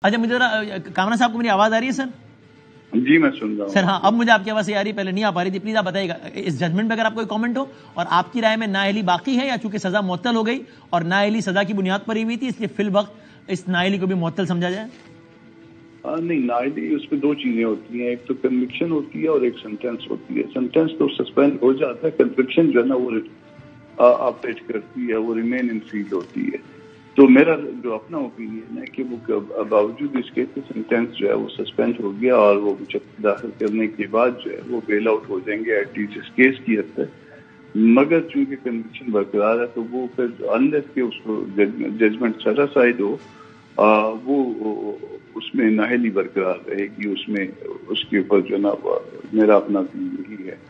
اچھا مجھے ذرا کامران صاحب کو میری آواز آ رہی ہے سر؟ جی میں سن رہا ہوں سر. ہاں اب مجھے آپ کی آواز آ رہی ہے, پہلے نہیں آ پا رہی تھی. پلیز آپ بتائیے گا اس ججمنٹ پہ اگر آپ کوئی کامنٹ ہو, اور آپ کی رائے میں نااہلی باقی ہے یا چونکہ سزا معطل ہو گئی اور نااہلی سزا کی بنیاد پر ہی ہوئی تھی اس لیے فی الوقت اس نااہلی کو بھی معطل سمجھا جائے؟ نہیں, نااہلی اس میں دو چیزیں ہوتی ہیں, ایک تو کنوکشن ہوتی ہے اور ایک سینٹینس ہوتی ہے. سینٹینس تو سسپینڈ ہو جاتا ہے, کنوکشن جو ہے نا وہ آپریٹ کرتی ہے, وہ ریمین ان فیلڈ ہوتی ہے. تو میرا جو اپنا اوپینین ہے کہ وہ باوجود اس کے سینٹینس جو ہے وہ سسپینڈ ہو گیا اور وہ مچکر داخل کرنے کے بعد جو ہے وہ بیل آؤٹ ہو جائیں گے ایٹ لیسٹ اس کیس کی حد تک. مگر چونکہ کنوکشن برقرار ہے تو وہ پھر انلیس کہ اس کو ججمنٹ سیٹسفائیڈ ہو وہ اس میں نااہلی برقرار رہے گی. اس میں اس کے اوپر جو نا میرا اپنا یہی ہے.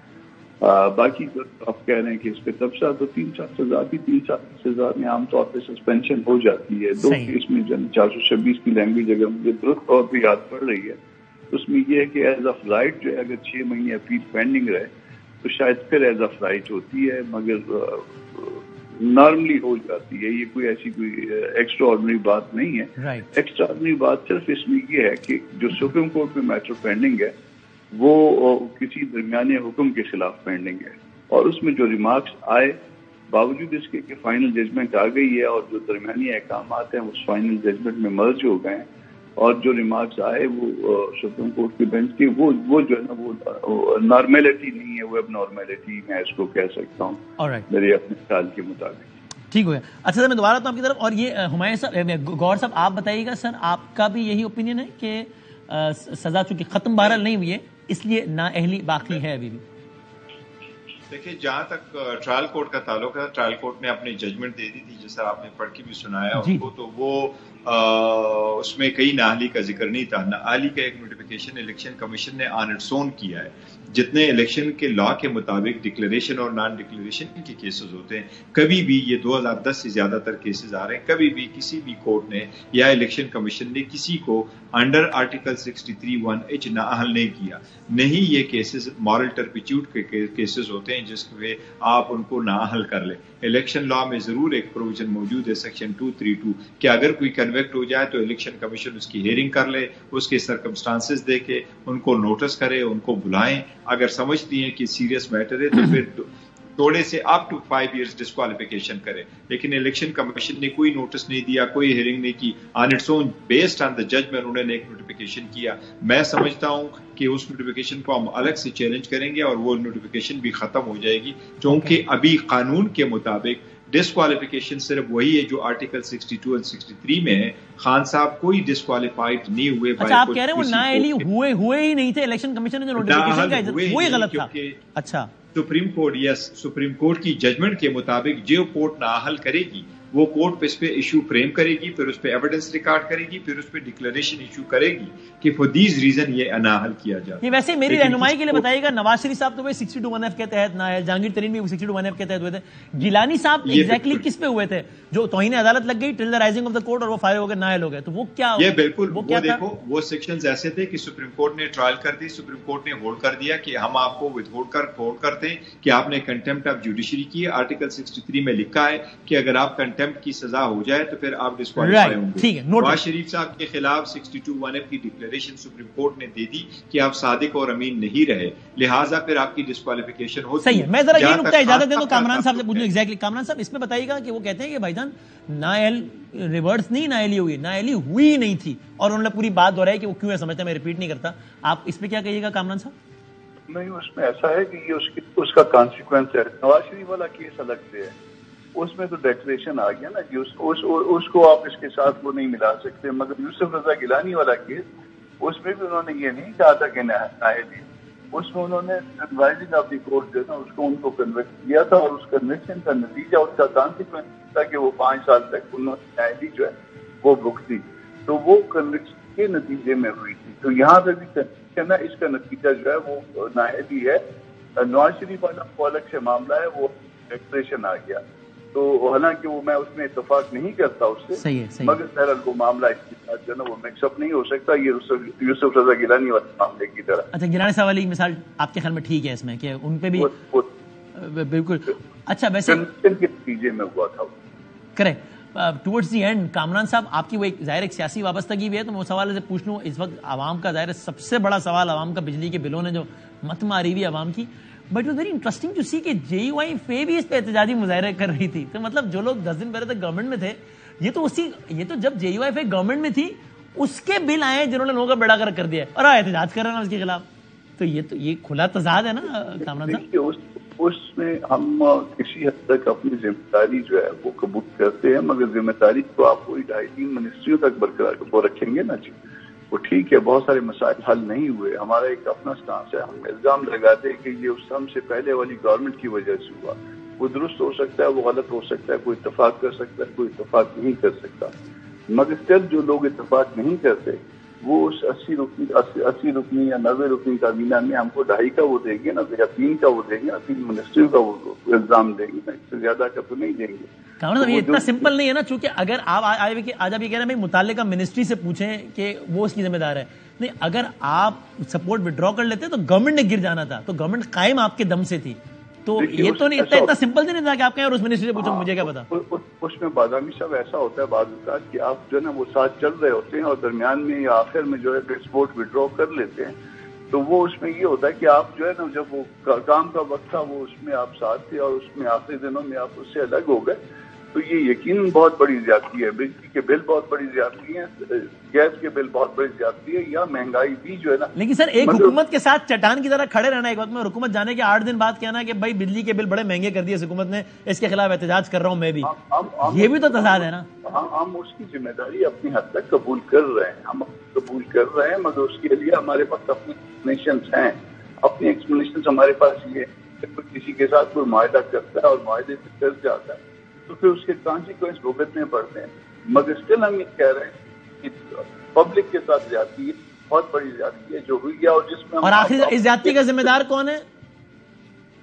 باقی آپ کہہ رہے ہیں کہ اس پہ تبصرہ تو 3 سال سزا بھی 3 سال کی سزا میں عام طور پہ سسپینشن ہو جاتی ہے. 2 کیس میں 426 کی لینگویج اگر مجھے درست طور پہ یاد پڑ رہی ہے تو اس میں یہ ہے کہ ایز آف رائٹ جو ہے اگر 6 مہینے اپیل پینڈنگ رہے تو شاید پھر ایز آف رائٹ ہوتی ہے, مگر نارملی ہو جاتی ہے. یہ کوئی ایسی کوئی ایکسٹرا آرڈنری بات نہیں ہے. ایکسٹرا آرڈنری بات صرف اس میں یہ ہے کہ جو سپریم کورٹ میں میٹر پینڈنگ ہے وہ کسی درمیانے حکم کے خلاف پینڈنگ ہے, اور اس میں جو ریمارکس آئے باوجود اس کے کہ فائنل ججمنٹ آ گئی ہے اور جو درمیانی احکامات ہیں اس فائنل ججمنٹ میں مرج ہو گئے ہیں, اور جو ریمارکس آئے وہ سپریم کورٹ کی بینچ کے وہ جو ہے نا وہ نارمیلٹی نہیں ہے, وہ اب نارمیلٹی میں اس کو کہہ سکتا ہوں میرے اپنے خیال کے مطابق. ٹھیک ہو گیا. اچھا سر میں دوبارہ تو آپ کی طرف, اور یہ ہمایوں صاحب گور صاحب آپ بتائیے گا سر, آپ کا بھی یہی اوپینین ہے کہ سزا چونکہ ختم بہرحال نہیں ہوئی ہے اس لیے نااہلی باقی ہے ابھی بھی؟ دیکھیں جہاں تک ٹرائل کورٹ کا تعلق ہے, ٹرائل کورٹ نے اپنی ججمنٹ دے دی تھی جیسا آپ نے پڑھ کے بھی سنایا ان کو, تو وہ اس میں کئی نااہلی کا ذکر نہیں تھا. نااہلی کا ایک نوٹیفیکیشن الیکشن کمیشن نے آن اٹس اون کیا ہے. جتنے الیکشن کے لا کے مطابق ڈکلیریشن اور نان ڈکلیریشن کے کیسز ہوتے ہیں, کبھی بھی یہ 2010 سے زیادہ تر کیسز آ رہے ہیں, کبھی بھی کسی بھی کورٹ نے یا الیکشن کمیشن نے کسی کو انڈر آرٹیکل 63(1)H نااہل نہیں کیا. نہیں, یہ کیسز مارل ٹرپیچیوٹ کے کیسز ہوتے ہیں جس میں آپ ان کو نااہل کر لیں. الیکشن لا میں ضرور ایک پروویژن موجود ہے سیکشن 232 کہ اگر کوئی کنوکٹ ہو جائے تو الیکشن کمیشن اس کی ہیئرنگ کر لے, اس کے سرکمسٹانسز دیکھے, ان کو نوٹس کرے, ان کو بلائیں. اگر سمجھتی ہیں کہ سیریس میٹر ہے تو پھر تھوڑے سے اپ ٹو 5 ایئرز ڈسکوالیفیکیشن کرے. لیکن الیکشن کمیشن نے کوئی نوٹس نہیں دیا, کوئی ہیئرنگ نہیں کی. On it's own based on the judgement انہوں نے ایک نوٹیفیکیشن کیا. میں سمجھتا ہوں کہ اس نوٹیفیکیشن کو ہم الگ سے چیلنج کریں گے اور وہ نوٹیفیکیشن بھی ختم ہو جائے گی, کیونکہ ابھی قانون کے مطابق ڈسکوالیفیکیشن صرف وہی ہے جو آرٹیکل 62 اور 63 میں ہے. خان صاحب کوئی ڈسکوالیفائڈ نہیں ہوئے. اچھا آپ کہہ رہے ہیں وہ نااہلی ہوئے ہی نہیں تھے, الیکشن کمیشن نے جو نوٹیفیکیشن کا وہی غلط تھا. اچھا سپریم کورٹ, یس, سپریم کورٹ کی ججمنٹ کے مطابق جو کورٹ نااہل کرے گی وہ کورٹ پہ اس پہ ایشو فریم کرے گی, پھر اس پہ ایویڈنس ریکارڈ کرے گی, پھر اس پہ ڈکلیریشن ایشو کرے گی کہ فور دیز ریزن یہ نااہل کیا جائے. یہ ویسے میری رہنمائی کے لیے بتائیے گا, نواز شریف صاحب تو وہ 62(1)F کے تحت نااہل, جہانگیر ترین بھی 62(1)F کے تحت ہوئے تھے. گیلانی صاحب ایگزیکٹلی کس پہ ہوئے تھے جو توہین عدالت لگ گئی till the rising of the court اور وہ فائر ہو گئے, نااہل ہو گئے, تو وہ کیا؟ یہ بالکل وہ دیکھو وہ سیکشنز ایسے تھے کہ سپریم کورٹ نے ٹرائل کر دی, سپریم کورٹ نے ہولڈ کر دیا کہ ہم آپ کو ود ہولڈ کرتے ہیں کہ آپ نے کنٹمپٹ آف جوڈیشری کی. آرٹیکل 63 میں لکھا ہے کہ اگر آپ کنٹمپٹ کی سزا ہو جائے تو پھر آپ ڈسکوالیفائی ہوں گے. نواز شریف صاحب کے خلاف 62(1)F کی ڈکلیریشن سپریم کورٹ نے دے دی کہ آپ صادق اور امین نہیں رہے, لہٰذا پھر آپ کی ڈسکوالیفیکیشن ہوتی ہے. صحیح ہے. میں ذرا یہ نقطہ اجازت دے دوں کامران صاحب سے پوچھوں ایگزیکٹلی. کامران صاحب اس میں بتائیے گا کہ وہ کہتے ہیں کہ بھائی جان نااہل ریورس نہیں نااہلی ہوئی, نااہلی ہوئی نہیں تھی, اور انہوں نے پوری بات دہرائی کہ وہ کیوں ہے سمجھتا ہے, میں ریپیٹ نہیں کرتا. آپ اس پہ کیا کہیے گا کامران صاحب؟ نہیں, اس میں ایسا ہے کہ یہ اس کا کانسیکوینس ہے. نواز شریف والا کیس الگ سے ہے, اس میں تو ڈیکلیریشن آ گیا نا کہ اس کو آپ اس کے ساتھ وہ نہیں ملا سکتے. مگر یوسف رضا گیلانی والا کیس, اس میں بھی انہوں نے یہ نہیں کہا تھا کہ نااہلی, اس میں انہوں نے ایڈوائزنگ آف دی کورٹ جو ہے نا اس کو ان کو کنوکٹ کیا تھا, اور اس کنوکشن کا نتیجہ اس کا کانسیکوینس تھا کہ وہ 5 سال تک انہوں نے نااہلی جو ہے وہ بھگتی. تو وہ کنوکشن کے نتیجے میں ہوئی تھی. تو یہاں پہ بھی کنوکشن ہے, اس کا نتیجہ جو ہے وہ نااہلی ہے. نواز شریف والا کو الگ سے معاملہ ہے, وہ ڈیکلیریشن آ گیا. تو حالانکہ وہ میں اس میں اتفاق نہیں کرتا اس سے, مگر بہرحال وہ معاملہ اس کے ساتھ جو ہے نا وہ مکس اپ نہیں ہو سکتا یہ یوسف رضا گیلانی والے معاملے کی طرح. اچھا گیلانی صاحب والی مثال آپ کے خیال میں ٹھیک ہے اس میں کہ ان پہ بھی بالکل. اچھا ویسے کے نتیجے میں ہوا تھا. Correct. Towards the end Kamran صاحب آپ کی وہ ایک ظاہر ایک سیاسی وابستگی بھی ہے، تو میں اس حوالے سے پوچھ لوں، اس وقت عوام کا ظاہر سب سے بڑا سوال عوام کا بجلی کے بلوں نے جو مت ماری ہوئی عوام کی، but was very interesting to see کہ جے یو آئی فے بھی اس پہ احتجاجی مظاہرے کر رہی تھی. تو مطلب جو لوگ 10 دن پہلے تک گورنمنٹ میں تھے، یہ تو جب جے یو آئی فے گورنمنٹ میں تھی اس کے بل آئے جنہوں نے لوگوں کا بیڑا گرک کر دیا اور احتجاج کر رہے ہیں اس کے خلاف. تو یہ کھلا تضاد ہے نا کامران صاحب. اس میں ہم کسی حد تک اپنی ذمہ داری جو ہے وہ قبول کرتے ہیں، مگر ذمہ داری کو آپ کوئی 2.5-3 منسٹریوں تک برقرار وہ رکھیں گے نا جی. وہ ٹھیک ہے، بہت سارے مسائل حل نہیں ہوئے، ہمارا ایک اپنا سٹانس ہے، ہم الزام لگاتے ہیں کہ یہ اس ہم سے پہلے والی گورنمنٹ کی وجہ سے ہوا. وہ درست ہو سکتا ہے، وہ غلط ہو سکتا ہے، کوئی اتفاق کر سکتا ہے، کوئی اتفاق نہیں کر سکتا، مگر اسٹل جو لوگ اتفاق نہیں کرتے وہ اس 80 رکنی یا 90 رکنی کابینہ میں ہم کو 2.5 کا وہ دیں گے نا، یا 3 کا وہ دیں گے نا، 3 منسٹریوں کا وہ الزام دیں گے نا، اس سے زیادہ کا تو نہیں دیں گے. کامران صاحب یہ اتنا سمپل نہیں ہے نا، چونکہ اگر آپ آج آپ یہ کہہ رہے ہیں متعلقہ منسٹری سے پوچھیں کہ وہ اس کی ذمہ دار ہے، نہیں اگر آپ سپورٹ وڈرا کر لیتے تو گورنمنٹ نے گر جانا تھا، تو گورنمنٹ قائم آپ کے دم سے تھی. تو یہ تو نہیں اتنا سمپل نہیں تھا کہ آپ کہیں اور اس منسٹری سے پوچھو مجھے کیا پتا. اس میں بادامی صاحب ایسا ہوتا ہے بعض اوقات کہ آپ جو ہے نا وہ ساتھ چل رہے ہوتے ہیں اور درمیان میں یا آخر میں جو ہے سپورٹ وڈرا کر لیتے ہیں، تو وہ اس میں یہ ہوتا ہے کہ آپ جو ہے نا جب وہ کام کا وقت تھا وہ اس میں آپ ساتھ تھے اور اس میں آخری دنوں میں آپ اس سے الگ ہو گئے، تو یہ یقیناً بہت بڑی زیادتی ہے. بجلی کے بل بہت بڑی زیادتی ہے، گیس کے بل بہت بڑی زیادتی ہے، یا مہنگائی بھی جو ہے نا. لیکن سر ایک حکومت کے ساتھ چٹان کی طرح کھڑے رہنا ایک وقت میں، حکومت جانے کے 8 دن بعد کہنا کہ بھائی بجلی کے بل بڑے مہنگے کر دیے اس حکومت نے، اس کے خلاف احتجاج کر رہا ہوں میں بھی، یہ بھی تو تضاد ہے نا. ہم اس کی ذمہ داری اپنی حد تک قبول کر رہے ہیں، ہم قبول کر رہے ہیں، مگر اس کے لیے ہمارے پاس اپنی ایکسپلینیشنز ہیں. اپنی ایکسپلینیشنز ہمارے پاس یہ ہے کہ کسی کے ساتھ کوئی معاہدہ کرتا ہے اور معاہدے سے ڈر جاتا ہے تو پھر اس کے کانسیکوینس بھگتنے پڑتے ہیں. مگر اسٹل ہم یہ کہہ رہے ہیں کہ پبلک کے ساتھ زیادتی بہت بڑی زیادتی ہے جو ہوئی ہے، اور جس میں اور آخر اس زیادتی کا ذمہ دار کون ہے؟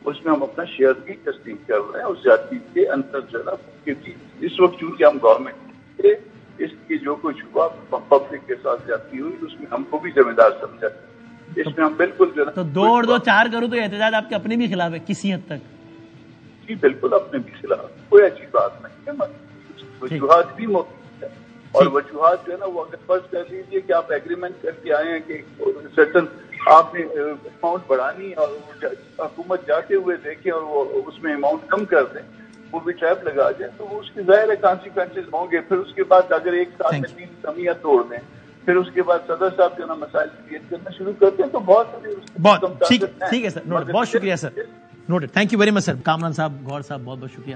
اس میں ہم اپنا شیئر بھی تسلیم کر رہے ہیں. اس زیادتی کے اندر جو ہے نا اس وقت چونکہ ہم گورنمنٹ تھے، اس کی جو کچھ ہوا پبلک کے ساتھ زیادتی ہوئی، اس میں ہم کو بھی ذمہ دار سمجھا ہے. اس میں ہم بالکل جو ہے تو 2 اور 2 4 کروں تو احتجاج آپ کے اپنے بھی خلاف ہے کسی حد تک. جی بالکل اپنے بھی خلاف، کوئی اچھی بات نہیں ہے، وجوہات بھی موجود ہے. اور وجوہات جو ہے نا وہ اگر فرض کر لیجیے کہ آپ ایگریمنٹ کر کے آئے ہیں کہ سرٹن آپ نے اماؤنٹ بڑھانی اور حکومت جاتے ہوئے دیکھیں اور وہ اس میں اماؤنٹ کم کر دیں، وہ بھی ٹریپ لگا جائے، تو وہ اس کے ظاہر ہے کانسیکوینسز ہوں گے. پھر اس کے بعد اگر ایک سال میں 3 کمیاں توڑ دیں، پھر اس کے بعد صدر صاحب جو ہے نا مسائل کریٹ کرنا شروع کرتے ہیں، تو بہت ٹھیک ہے سر. بہت شکریہ sir. Noted. Thank you very much sir. Kamran صاحب، گور صاحب، بہت بہت شکریہ.